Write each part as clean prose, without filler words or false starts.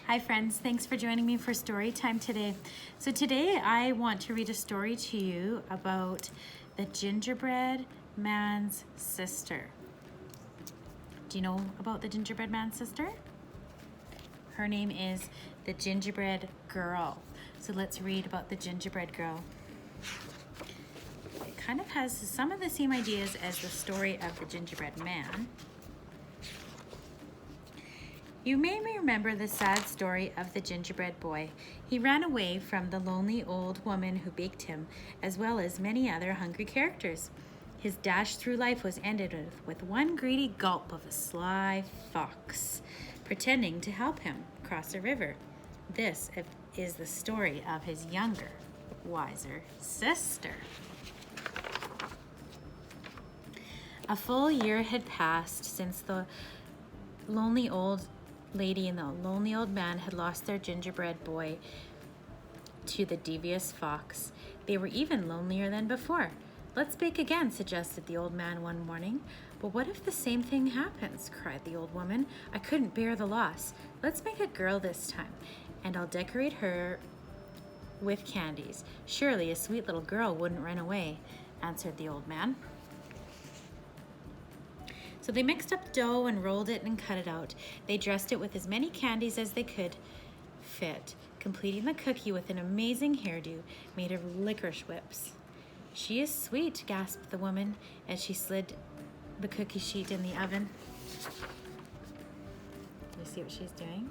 Hi friends, thanks for joining me for story time today. So today I want to read a story to you about the gingerbread man's sister. Do you know about the gingerbread man's sister? Her name is the Gingerbread Girl. So let's read about the Gingerbread Girl. It kind of has some of the same ideas as the story of the gingerbread man. You may remember the sad story of the gingerbread boy. He ran away from the lonely old woman who baked him, as well as many other hungry characters. His dash through life was ended with one greedy gulp of a sly fox, pretending to help him cross a river. This is the story of his younger, wiser sister. A full year had passed since the lonely old lady and the lonely old man had lost their gingerbread boy to the devious fox. They were even lonelier than before. "Let's bake again," suggested the old man one morning. "But what if the same thing happens?" cried the old woman. "I couldn't bear the loss. Let's make a girl this time, and I'll decorate her with candies. Surely a sweet little girl wouldn't run away," answered the old man. So they mixed up the dough and rolled it and cut it out. They dressed it with as many candies as they could fit, completing the cookie with an amazing hairdo made of licorice whips. "She is sweet," gasped the woman as she slid the cookie sheet in the oven. You see what she's doing?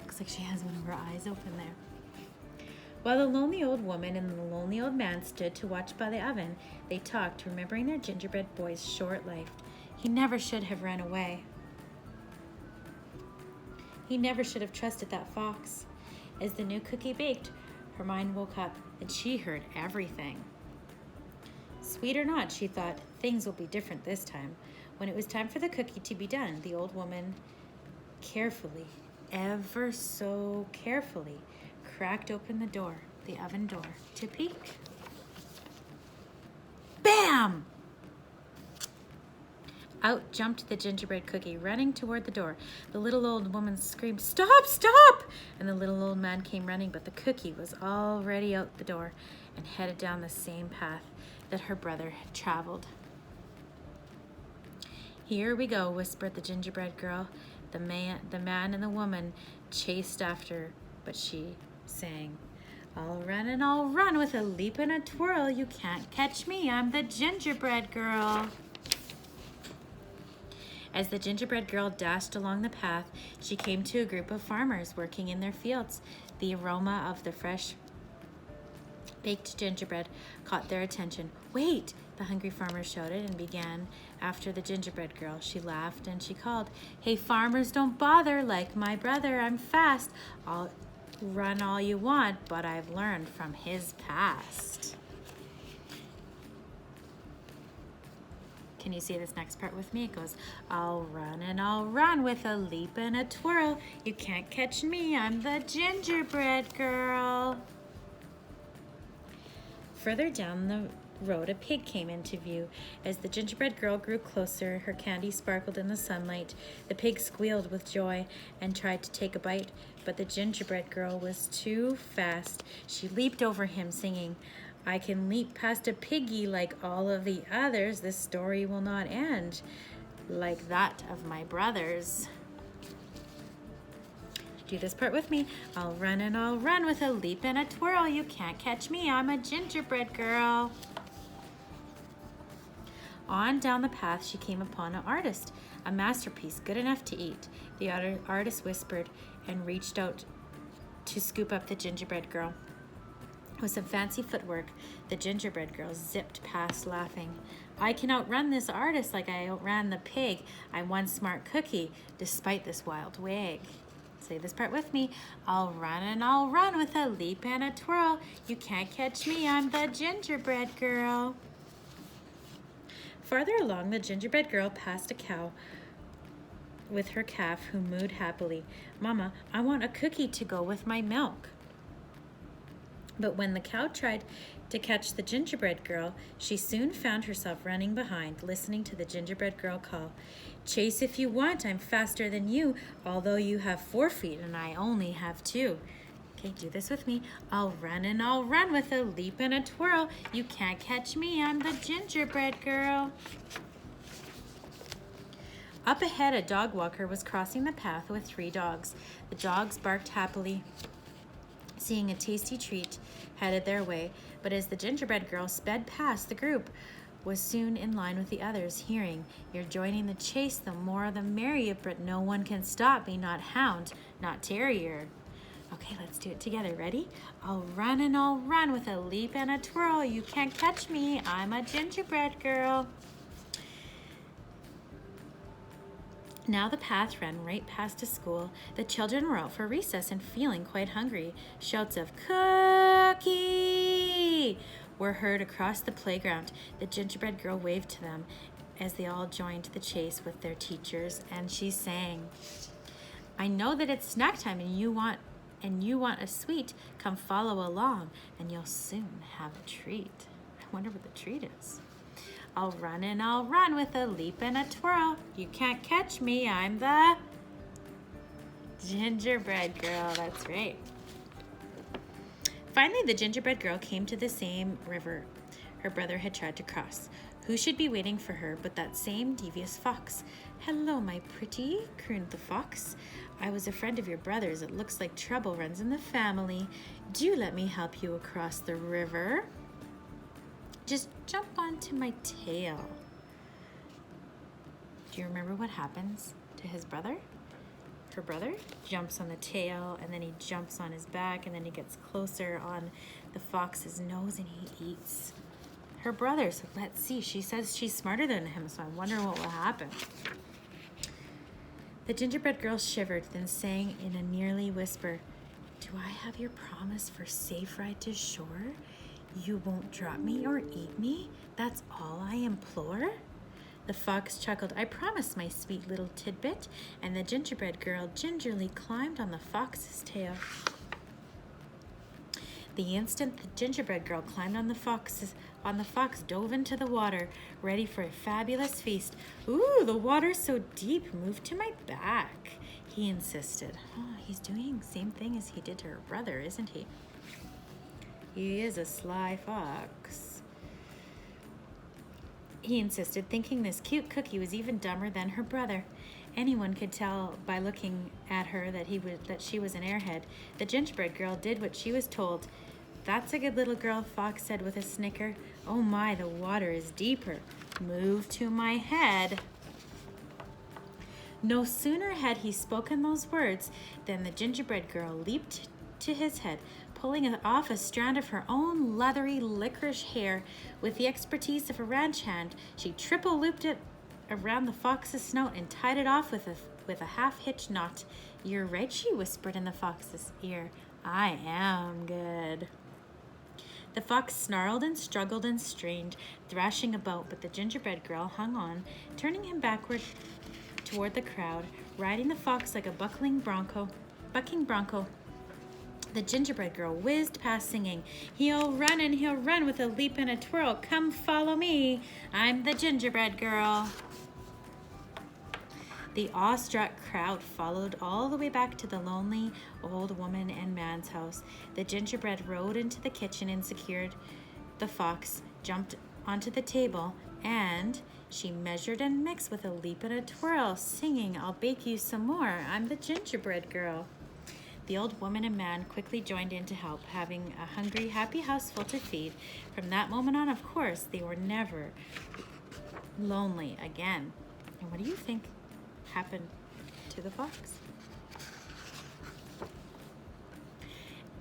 Looks like she has one of her eyes open there. While the lonely old woman and the lonely old man stood to watch by the oven, they talked, remembering their gingerbread boy's short life. He never should have run away. He never should have trusted that fox. As the new cookie baked, her mind woke up and she heard everything. Sweet or not, she thought, things will be different this time. When it was time for the cookie to be done, the old woman carefully, ever so carefully, cracked open the door, the oven door, to peek. Bam! Out jumped the gingerbread cookie, running toward the door. The little old woman screamed, "Stop, stop!" And the little old man came running, but the cookie was already out the door and headed down the same path that her brother had traveled. "Here we go," whispered the gingerbread girl. The man and the woman chased after, but she sang, "I'll run and I'll run with a leap and a twirl. You can't catch me, I'm the gingerbread girl." As the gingerbread girl dashed along the path, she came to a group of farmers working in their fields. The aroma of the fresh baked gingerbread caught their attention. "Wait!" the hungry farmer shouted and began after the gingerbread girl. She laughed and she called, "Hey farmers, don't bother, like my brother, I'm fast. I'll run all you want, but I've learned from his past." Can you see this next part with me? It goes, "I'll run and I'll run with a leap and a twirl. You can't catch me, I'm the gingerbread girl." Further down the road, a pig came into view. As the gingerbread girl grew closer, her candy sparkled in the sunlight. The pig squealed with joy and tried to take a bite, but the gingerbread girl was too fast. She leaped over him, singing, "I can leap past a piggy like all of the others. This story will not end like that of my brothers." Do this part with me. "I'll run and I'll run with a leap and a twirl. You can't catch me, I'm a gingerbread girl." On down the path, she came upon an artist, a masterpiece good enough to eat. The artist whispered and reached out to scoop up the gingerbread girl. With some fancy footwork, the gingerbread girl zipped past, laughing. "I can outrun this artist like I outran the pig. I'm one smart cookie, despite this wild wig." Say this part with me. "I'll run and I'll run with a leap and a twirl. You can't catch me, I'm the gingerbread girl." Farther along, the gingerbread girl passed a cow with her calf who mooed happily. "Mama, I want a cookie to go with my milk." But when the cow tried to catch the gingerbread girl, she soon found herself running behind, listening to the gingerbread girl call, "Chase if you want, I'm faster than you, although you have 4 feet and I only have 2. Okay, do this with me. I'll run with a leap and a twirl. You can't catch me, I'm the gingerbread girl." Up ahead, a dog walker was crossing the path with 3 dogs. The dogs barked happily, seeing a tasty treat headed their way. But as the gingerbread girl sped past, the group was soon in line with the others, hearing, "You're joining the chase, the more the merrier, but no one can stop me, not hound, not terrier." Okay, let's do it together. Ready? I'll run with a leap and a twirl. You can't catch me, I'm a gingerbread girl. Now the path ran right past a school. The children were out for recess and feeling quite hungry. Shouts of "Cookie!" were heard across the playground. The gingerbread girl waved to them as they all joined the chase with their teachers, and she sang, "I know that it's snack time and you want a sweet. Come follow along and you'll soon have a treat." I wonder what the treat is. I'll run with a leap and a twirl. You can't catch me, I'm the gingerbread girl. That's right. Finally, the gingerbread girl came to the same river her brother had tried to cross. Who should be waiting for her but that same devious fox? "Hello, my pretty," crooned the fox. "I was a friend of your brother's. It looks like trouble runs in the family. Do let me help you across the river. Just jump onto my tail." Do you remember what happens to his brother? Her brother jumps on the tail, and then he jumps on his back, and then he gets closer on the fox's nose, and he eats her brother. So let's see. She says she's smarter than him, so I wonder what will happen. The gingerbread girl shivered, then sang in a nearly whisper, "Do I have your promise for safe ride to shore? You won't drop me or eat me? That's all I implore?" The fox chuckled, "I promise, my sweet little tidbit," and the gingerbread girl gingerly climbed on the fox's tail. The instant the gingerbread girl climbed on the fox dove into the water, ready for a fabulous feast. "Ooh, the water's so deep, move to my back," he insisted. Oh, he's doing the same thing as he did to her brother, isn't he? He is a sly fox. He insisted, thinking this cute cookie was even dumber than her brother. Anyone could tell by looking at her that she was an airhead. The gingerbread girl did what she was told. "That's a good little girl," Fox said with a snicker. "Oh my, the water is deeper. Move to my head." No sooner had he spoken those words than the gingerbread girl leaped to his head, pulling off a strand of her own leathery licorice hair. With the expertise of a ranch hand, she triple-looped it around the fox's snout and tied it off with a half-hitch knot. "You're right," she whispered in the fox's ear. "I am good." The fox snarled and struggled and strained, thrashing about, but the gingerbread girl hung on, turning him backward toward the crowd, riding the fox like a bucking bronco. The gingerbread girl whizzed past singing, he'll run with a leap and a twirl. Come follow me, I'm the gingerbread girl." The awestruck crowd followed all the way back to the lonely old woman and man's house. The gingerbread rode into the kitchen and secured the fox, jumped onto the table, and she measured and mixed with a leap and a twirl, singing, "I'll bake you some more, I'm the gingerbread girl." The old woman and man quickly joined in to help, having a hungry, happy house full to feed. From that moment on, of course, they were never lonely again. And what do you think happened to the fox?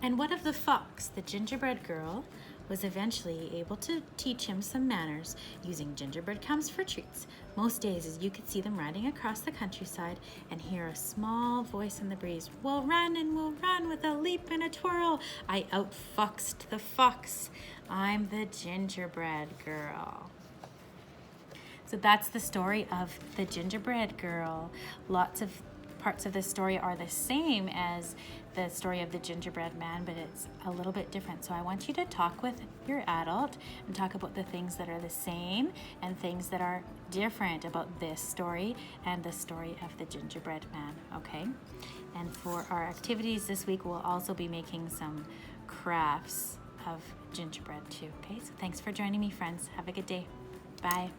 And what of the fox? The gingerbread girl was eventually able to teach him some manners, using gingerbread crumbs for treats. Most days, as you could see them riding across the countryside and hear a small voice in the breeze, we'll run with a leap and a twirl. I outfoxed the fox. I'm the gingerbread girl." So that's the story of the gingerbread girl. Lots of parts of the story are the same as the story of the gingerbread man, but it's a little bit different. So I want you to talk with your adult and talk about the things that are the same and things that are different about this story and the story of the gingerbread man, okay? And for our activities this week, we'll also be making some crafts of gingerbread too, okay? So thanks for joining me, friends. Have a good day. Bye.